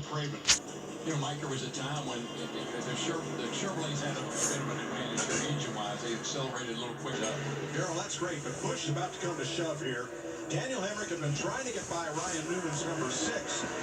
Craven. You know, Mike, there was a time when the Chevrolets had a bit of an advantage here engine-wise. They accelerated a little quicker. Darrell, that's great, but push is about to come to shove here. Daniel Hemrick had been trying to get by Ryan Newman's number 6.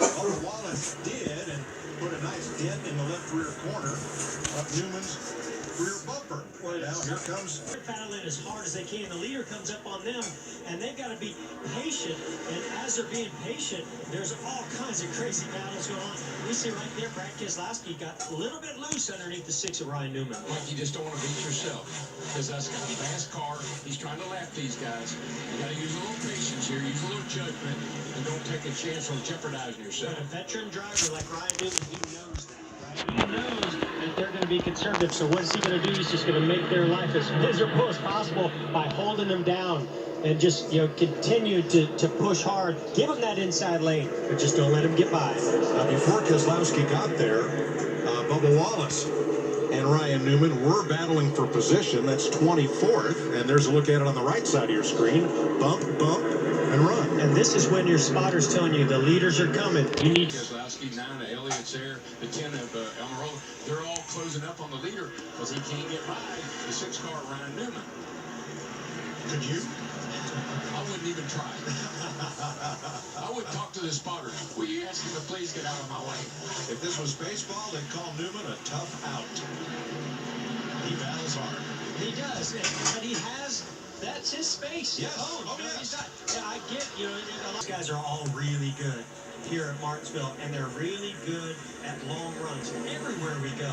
Bubba Wallace did and put a nice dent in the left rear corner of Newman's rear bumper. Well, now here comes... They're paddling as hard as they can. The leader comes up on them, and they've got to be patient. And as they're being patient, there's all kinds of crazy battles going on. We see right there, Brad Keselowski got a little bit loose underneath the 6 of Ryan Newman. Mike, you just don't want to beat yourself. Because that's got a fast car. He's trying to lap these guys. You got to use a little patience here, use a little judgment, and don't take a chance on jeopardizing yourself. But a veteran driver like Ryan Newman, he knows that, right? He knows that they're going to be conservative. So what is he going to do? He's just going to make their life as miserable as possible by holding them down and just, you know, continue to push hard. Give them that inside lane, but just don't let them get by. Before Keselowski got there, Bubba Wallace and Ryan Newman were battling for position. That's 24th, and there's a look at it on the right side of your screen. Bump, bump, and run. And this is when your spotter's telling you the leaders are coming. You need Keselowski, 9 of Elliott's there, the 10 of Almirola. They're all closing up on the leader because he can't get by the 6 car Ryan Newman. Could you? I wouldn't even try. I would talk to the spotter. Will you ask him to please get out of my way? If this was baseball, they'd call Newman a tough out. He battles hard. He does, but he has, that's his space. Yes. He's not. Yeah, I get, you know, these guys are all really good here at Martinsville, and they're really good at long runs everywhere we go.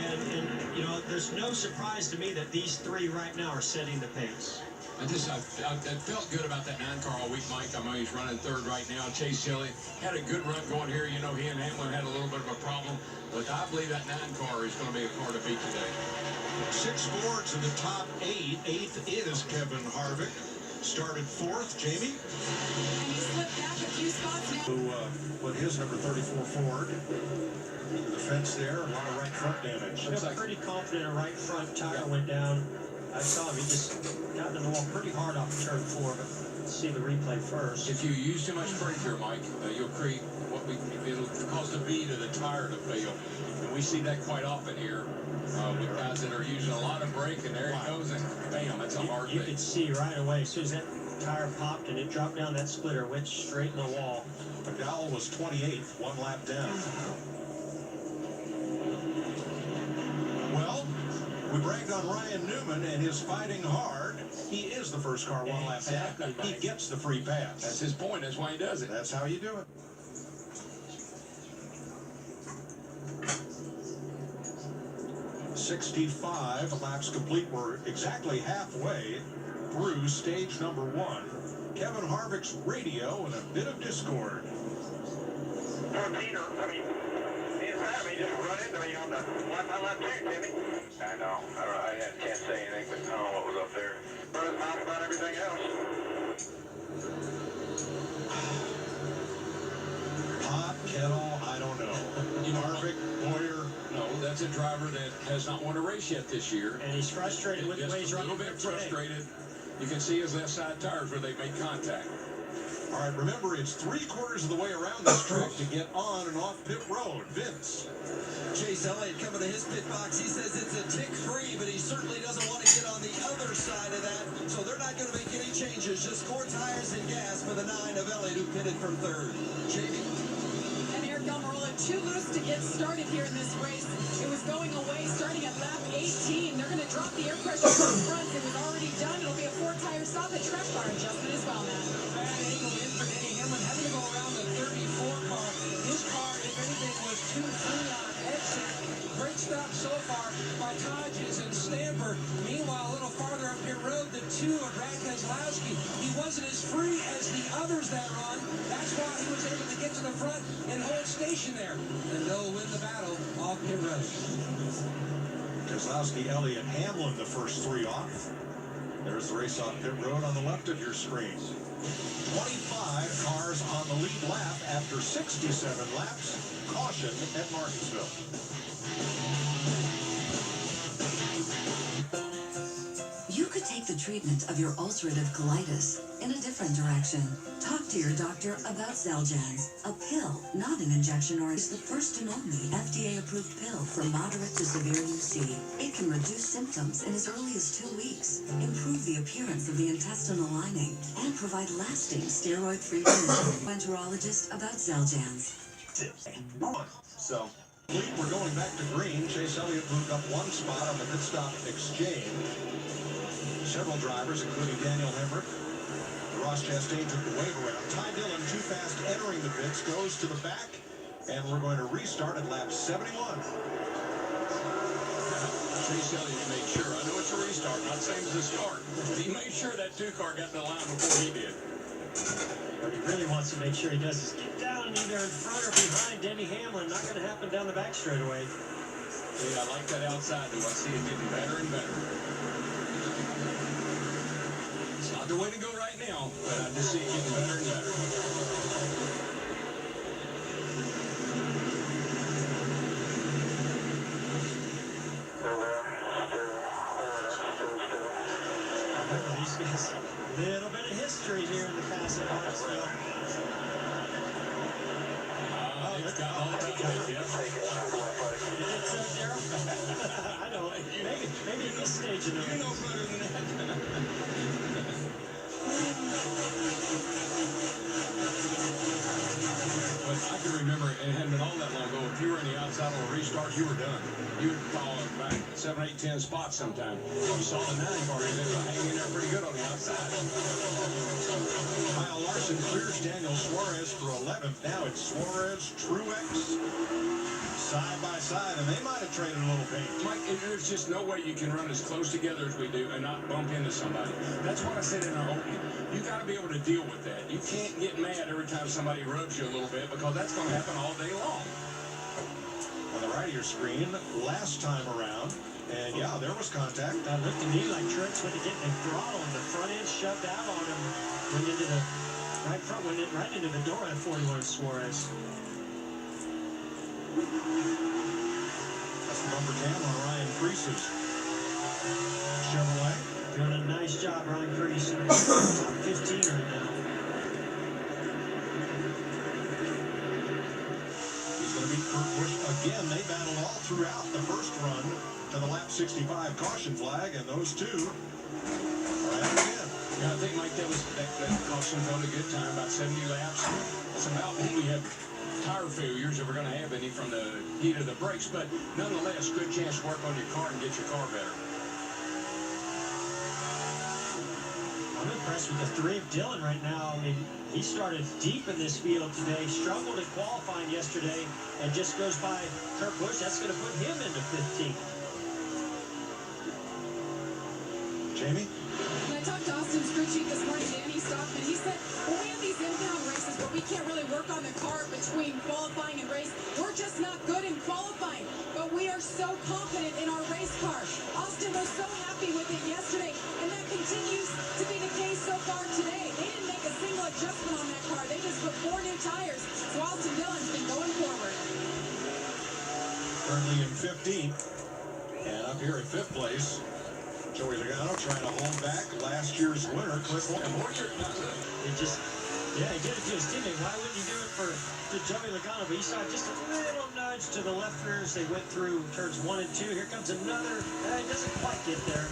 And you know, there's no surprise to me that these 3 right now are setting the pace. I felt good about that 9 car all week, Mike. I know he's running 3rd right now. Chase Shelley had a good run going here. You know, he and Hamlin had a little bit of a problem. But I believe that 9 car is going to be a car to beat today. 6 more to the top 8. 8th is Kevin Harvick. Started 4th, Jamie. And he slipped back a few spots now. Who put his number 34 Ford. The fence there, a lot of right front damage. Looks like pretty confident a right front tire went down. I saw him, he just got in the wall pretty hard off turn 4, but let's see the replay first. If you use too much brake here, Mike, you'll create it'll cause the V to the tire to fail. And we see that quite often here with guys that are using a lot of brake, and there it goes, and bam, that's a hard You thing. could see right away, as soon as that tire popped and it dropped down, that splitter went straight in the wall. McDowell was 28th, 1 lap down. Well, we bragged on Ryan Newman and his fighting hard. He is the first car 1 lap down. He gets the free pass. That's his point. That's why he does it. That's how you do it. "65 laps complete." We're exactly halfway through stage number 1. Kevin Harvick's radio and a bit of discord. Peter, he just run into me on the left too, Timmy. I know. I can't say anything, but I don't know what was up there. Run his mouth about everything else. Pot, kettle, I don't know. Harvick, Boyer. No, that's a driver that has not won a race yet this year. And he's frustrated with the way he's Just a running. little bit frustrated. You can see his left side tires where they make contact. All right, remember, it's 3/4 of the way around this track to get on and off pit road. Vince. Chase Elliott coming to his pit box. He says it's a tick-free, but he certainly doesn't want to get on the other side of that. So they're not going to make any changes. Just 4 tires and gas for the 9 of Elliott, who pitted from 3rd. Jamie. And Eric Almirola too loose to get started here in this race. It was going away starting at lap 18. They're going to drop the air pressure from the front. It was already done. It'll be a 4-tire stop at track bar adjustment as well, Matt. Bad angle in for Denny Hamlin, having to go around the 34 car. His car, if anything, was too free on exit. Great stop so far by Hodges and Stanford. Meanwhile, a little farther up pit road, the 2 of Brad Keselowski. He wasn't as free as the others that run. That's why he was able to get to the front and hold station there. And they'll win the battle off pit road. Keselowski, Elliott, Hamlin, the first 3 off. There's the race off pit road on the left of your screen. 25 cars on the lead lap after 67 laps. Caution at Martinsville. You could could take the treatment of your ulcerative colitis in a different direction. Talk to your doctor about Xeljanz, a pill, not an injection, or is the first and only FDA-approved pill for moderate to severe UC. It can reduce symptoms in as early as 2 weeks, improve the appearance of the intestinal lining, and provide lasting steroid-free relief. Gastroenterologist about Xeljanz. So, we're going back to green. Chase Elliott moved up 1 spot on the pit stop exchange. Several drivers, including Daniel Hemrick, Ross Chastain, took the wave around. Ty Dillon, too fast entering the pits, goes to the back, and we're going to restart at lap 71. Chase Elliott made sure. I know it's a restart, not the same as a start. He made sure that 2 car got in the line before he did. What he really wants to make sure he does is get down either in front or behind Denny Hamlin. Not going to happen down the back straightaway. Yeah, I like that outside, though. I see it getting better and better. It's not the way to go right now, but I just see it getting better and better. These guys, a little bit of history here in the passing Hartsville. It's got all about it, yeah. It's Darryl. I know. Maybe at this stage in the race. You know better than that. But I can remember, it hadn't been all that long ago, if you were in the outside on a restart, you were done. You would fall back 7, 8, 10 spots sometime. You saw the 9 car, they were hanging in there pretty good on the outside. Kyle Larson clears Daniel Suarez for 11th. Now it's Suarez, Truex, side by side, and they might have traded a little paint. Mike, there's just no way you can run as close together as we do and not bump into somebody. That's what I said in our opening. You got to be able to deal with that. You can't get mad every time somebody rubs you a little bit, because that's going to happen all day long. On the right of your screen, last time around, and yeah, there was contact. That looked to me like Truex went to get the throttle and the front end shoved out on him. Went into the right front, went right into the door at 41 Suarez. That's the number 10 on Ryan Preece's Chevrolet. Doing a nice job, Ryan Preece. Top 15 right now. He's going to beat Kurt Busch again. They battled all throughout the first run to the lap 65 caution flag, and those two are at it again. Yeah, I think, Mike, that caution felt a good time, about 70 laps. That's about when we have tire failures if we're going to have any from the heat of the brakes, but nonetheless, good chance to work on your car and get your car better. I'm impressed with the 3 of Dillon right now. I mean, he started deep in this field today, struggled in qualifying yesterday, and just goes by Kurt Busch. That's going to put him into 15th. Jamie? When I talked to Austin's crew chief this morning, Danny Stockman, he said, when we have these impound races where we can't really work on the car between qualifying and race, we're just not good in qualifying. But we are so confident in our race car. Austin was so happy with it yesterday, and that continues to be the case so far today. They didn't make a single adjustment on that car. They just put 4 new tires. So Austin Dillon's been going forward. Currently in 15th. And up here in 5th place, Joey Logano trying to hold back last year's winner, Cliff Walker. He just, yeah, he did it to his teammate. Why wouldn't he do it for Joey Logano? But he saw just a little nudge to the left rear as they went through turns 1 and 2. Here comes another. He doesn't quite get there.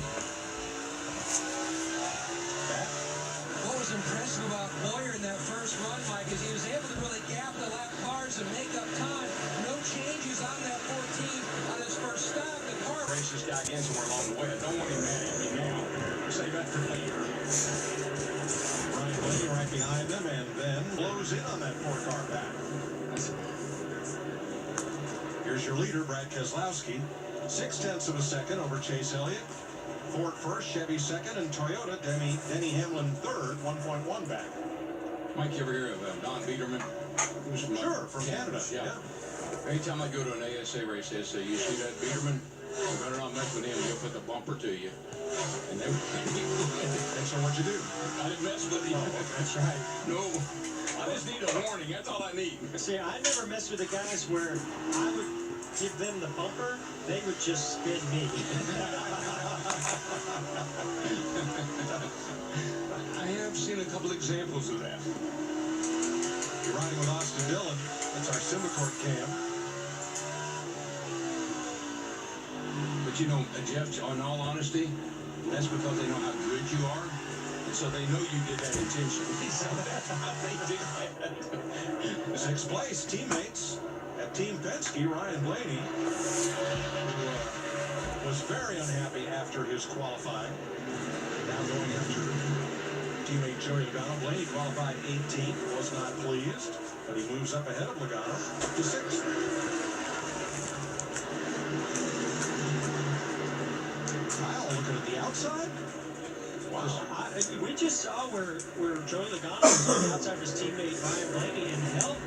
What was impressive about Boyer in that first run, Mike, is he was able to really gap the lap cars and make up time. No changes on that 14 on his first stop. The car Race this guy again somewhere along the way. I don't want him mad at me now. Save that for later. Ryan Blaney right behind them, and then blows in on that 4-car back. Here's your leader, Brad Keselowski. 0.6 of a second over Chase Elliott. Ford first, Chevy second, and Toyota, Denny Hamlin third, 1.1 back. Mike, you ever hear of Don Biederman? Sure, from Canada. Yeah. Anytime I go to an ASA race, they say, you see that Biederman? You better not mess with him. He'll put the bumper to you. And they And so what'd you do? I didn't mess with him. That's right. No. I just need a warning. That's all I need. See, I never mess with the guys where I would give them the bumper, they would just spin me. I have seen a couple examples of that. You're riding with Austin Dillon. That's our Symbicort cam. But you know, Jeff, in all honesty, that's because they know how good you are. And so they know you did that intentionally. So that's why they do that. Sixth place, teammates at Team Penske, Ryan Blaney, who was very unhappy after his qualifying. Now going after teammate Joey Logano. Blaney qualified 18th, was not pleased, but he moves up ahead of Logano to 6th. Kyle looking at the outside. Wow. We just saw where Joey Logano was on the outside of his teammate Ryan Blaney and held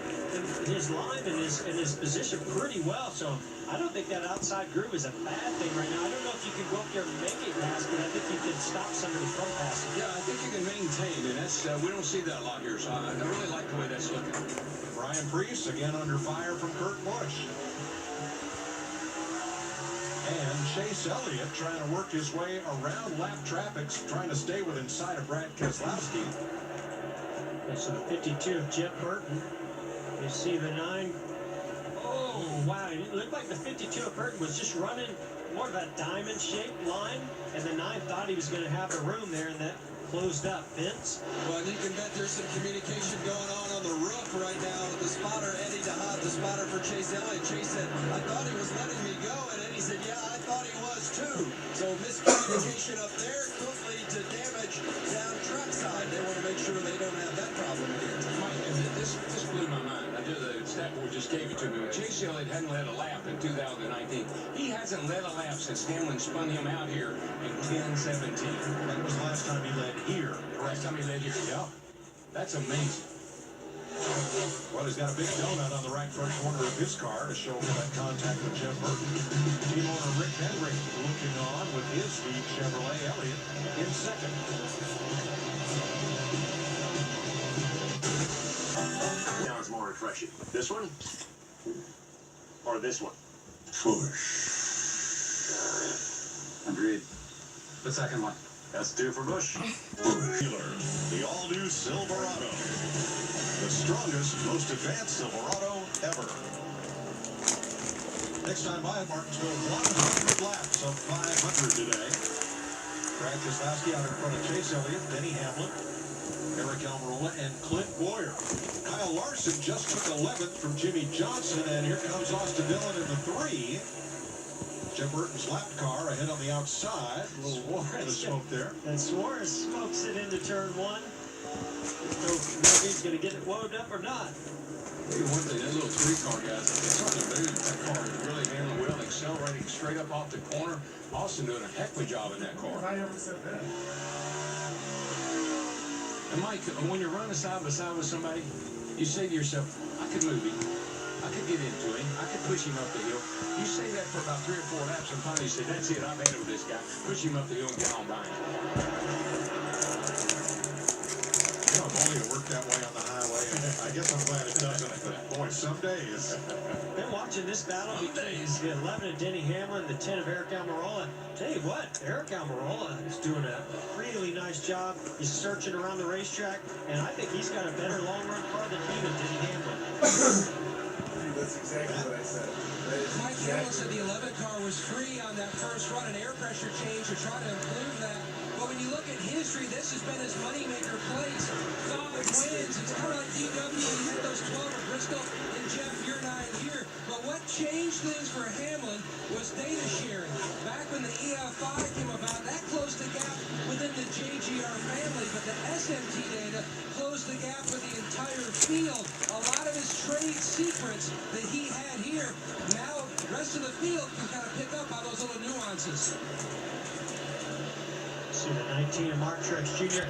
his line and his position pretty well. So I don't think that outside groove is a bad thing right now. I don't know if you can go up there and make it last, but I think you can stop somebody from passing. Yeah, I think you can maintain, and that's we don't see that a lot here. So I really like the way that's looking. Brian Preece again under fire from Kurt Busch. And Chase Elliott trying to work his way around lap traffic, trying to stay within sight of Brad Keselowski. Okay, so the 52 of Jeff Burton. You see the 9. Oh, wow. It looked like the 52 of Burton was just running more of a diamond-shaped line, and the 9 thought he was going to have the room there, and that closed up. Vince? Well, you can bet there's some communication going on the roof right now with the spotter, Eddie DeHaan, the spotter for Chase Elliott. Chase said, I thought he was letting me go, and Eddie said, yeah, I thought he was too. So miscommunication up there could lead to damage down trackside. They want to make sure they don't have that problem again. Mike, this blew my mind. I do the stat board just gave it to me. When Chase Elliott hadn't led a lap in 2019, he hasn't led a lap since Hamlin spun him out here in 10-17. That was the last time he led here. Last time he led here. Yeah. That's amazing. Well, he's got a big donut on the right front corner of his car to show for that contact with Jeff Burton. Team owner Rick Hendrick looking on with his lead Chevrolet. Elliott in second. Now it's more refreshing. This one? Or this one? Agreed. The second one. That's 2 for Busch. The all-new Silverado. The strongest, most advanced Silverado ever. Next time by at Martinsville, 100 laps of 500 today. Brad Keselowski out in front of Chase Elliott, Denny Hamlin, Eric Almirola, and Clint Boyer. Kyle Larson just took 11th from Jimmy Johnson, and here comes Austin Dillon in the 3. Jeff Burton's lap car ahead on the outside. A little war in the smoke there. And Suarez smokes it into turn 1. So maybe he's going to get it wound up or not. Hey, one thing, that little 3-car, guys, it's hard to move. That car is really handling well, accelerating straight up off the corner. Austin doing a heck of a job in that car. And Mike, when you're running side by side with somebody, you say to yourself, I could move him. I could get into him. I could push him up the hill. You say that for about 3 or 4 laps, and finally you say, that's it, I've had it with this guy. Push him up the hill and get on by him. You know, if only it worked that way on the highway. I guess I'm glad it doesn't. But boy, some days. Been watching this battle between the 11 of Denny Hamlin, the 10 of Eric Almirola. Tell you what, Eric Almirola is doing a really nice job. He's searching around the racetrack, and I think he's got a better long-run car than he with Denny Hamlin. That's exactly what I said. Mike Hamlin said the 11 car was free on that first run, an air pressure change to try to improve that. But when you look at history, this has been his moneymaker place. 5 wins. It's kind of like DW. He had those 12 at Bristol, and Jeff, you're 9 here. But what changed things for Hamlin was data sharing. Back when the EF5 came about, that closed the gap within the JGR family, but the SMT data closed the gap with the entire field. A lot of his trade secrets that he had here, now the rest of the field can kind of pick up on those little nuances. See the 19 of Mark Truex Jr.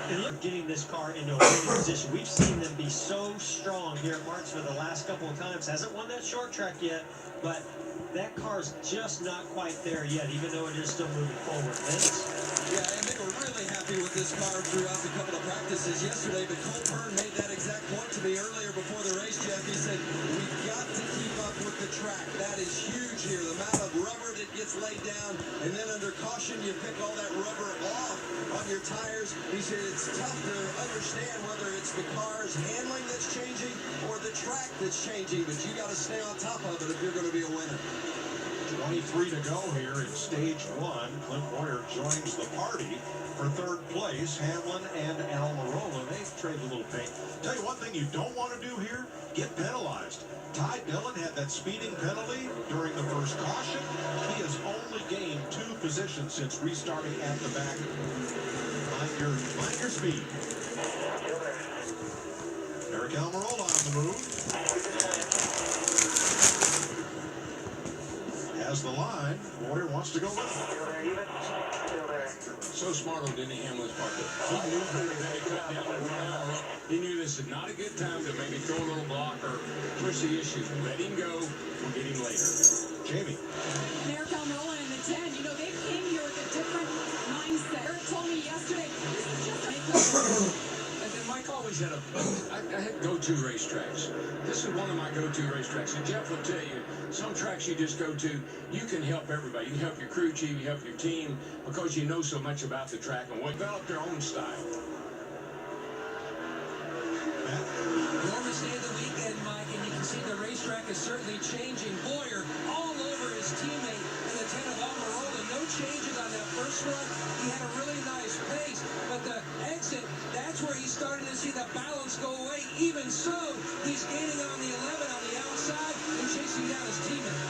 And look, getting this car into a winning position. We've seen them be so strong here at Martinsville the last couple of times. Hasn't won that short track yet, but that car's just not quite there yet, even though it is still moving forward. Vince? Yeah, and they were really happy with this car throughout a couple of practices yesterday, but Cole Byrne made that exact point to me earlier before the race, Jeff. He said, we've got to keep up with the laid down, and then under caution, you pick all that rubber off on your tires. He said it's tough to understand whether it's the car's handling that's changing or the track that's changing, but you got to stay on top of it if you're going to be a winner. 23 to go here in stage one. Clint Boyer joins the party for third place. Hamlin and Almirola, they trade a little paint. Tell you one thing you don't want to do here, get penalized. Ty Dillon had that speeding penalty during the first caution. He has only gained 2 positions since restarting at the back. Mind your speed. Eric Almirola on the move. Has the line. Boyer wants to go with it. So smart on Denny Hamlin's part. He knew that he cut down and went down. He knew this is not a good time to maybe throw a little block or push the issue. Let him go. We'll get him later. Jamie. And Eric Almirola in the 10, you know, they came here with a different mindset. Eric told me yesterday, this is just a makeover. And then Mike always had I had go-to racetracks. This is one of my go-to racetracks. And Jeff will tell you, some tracks you just go to, you can help everybody. You can help your crew chief, you help your team, because you know so much about the track and develop their own style. Enormous day of the weekend, Mike, and you can see the racetrack is certainly changing. Boyer all over his teammate in the 10 of Almirola. No changes on that first run. He had a really nice pace, but the exit, that's where he's starting to see the balance go away. Even so, he's gaining on the 11 on the outside and chasing down his teammate.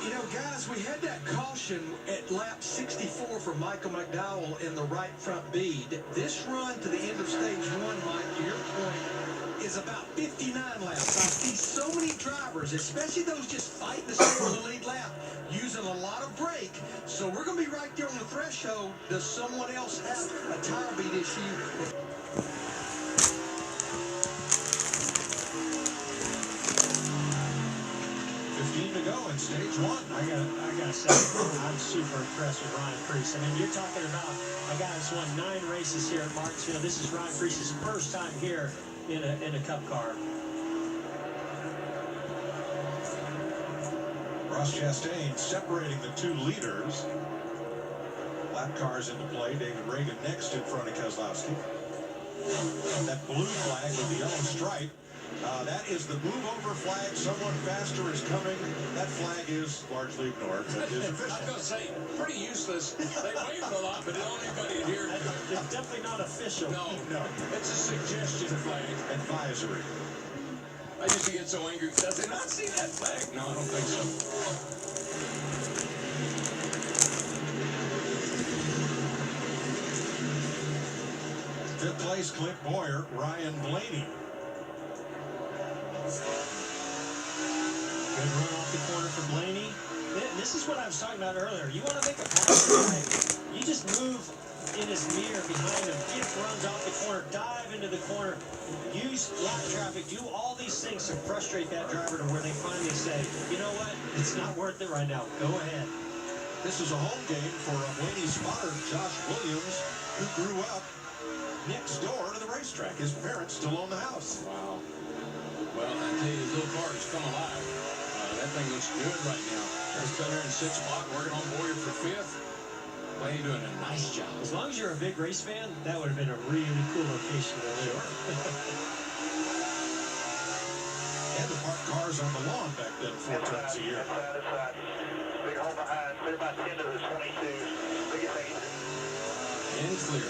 You know, guys, we had that caution at lap 64 for Michael McDowell in the right front bead. This run to the end of stage one, Mike, to your point, is about 59 laps. I see so many drivers, especially those just fighting to stay on the lead lap, using a lot of brake. So we're going to be right there on the threshold. Does someone else have a tire beat issue? 15 to go in stage one. I gotta say, I'm super impressed with Ryan Preece. I mean, you're talking about a guy that's won 9 races here at Martinsville. This is Ryan Preece's first time here in a Cup car. Ross Chastain separating the 2 leaders. Lap cars into play. David Reagan next in front of Keselowski. That blue flag with the yellow stripe. That is the move over flag. Someone faster is coming. That flag is largely ignored. But it is official. I was going to say, pretty useless. They waved a lot, but don't anybody adhere to it. It's definitely not official. No. It's a suggestion flag. Advisory. I used to get so angry. Does they not see that flag? No, I don't think so. Fifth place, Clint Boyer, Ryan Blaney. Good run off the corner for Blaney. This is what I was talking about earlier. You want to make a pass right, you just move in his mirror behind him. He runs off the corner, dive into the corner, use lap traffic, do all these things to frustrate that driver to where they finally say, you know what, it's not worth it right now. Go ahead. This is a home game for Blaney's spotter, Josh Williams, who grew up next door to the racetrack. His parents still own the house. Wow. Well, I tell you, his little car has come alive. That thing looks good right now. He's been there in 6 spot, working on Boyer for 5th. Blaney doing a nice job. As long as you're a big race fan, that would have been a really cool location to live. Had to park cars on the lawn back then 4 times a year. Big hole behind, clear by 10 to the 22. Biggest thing. And clear.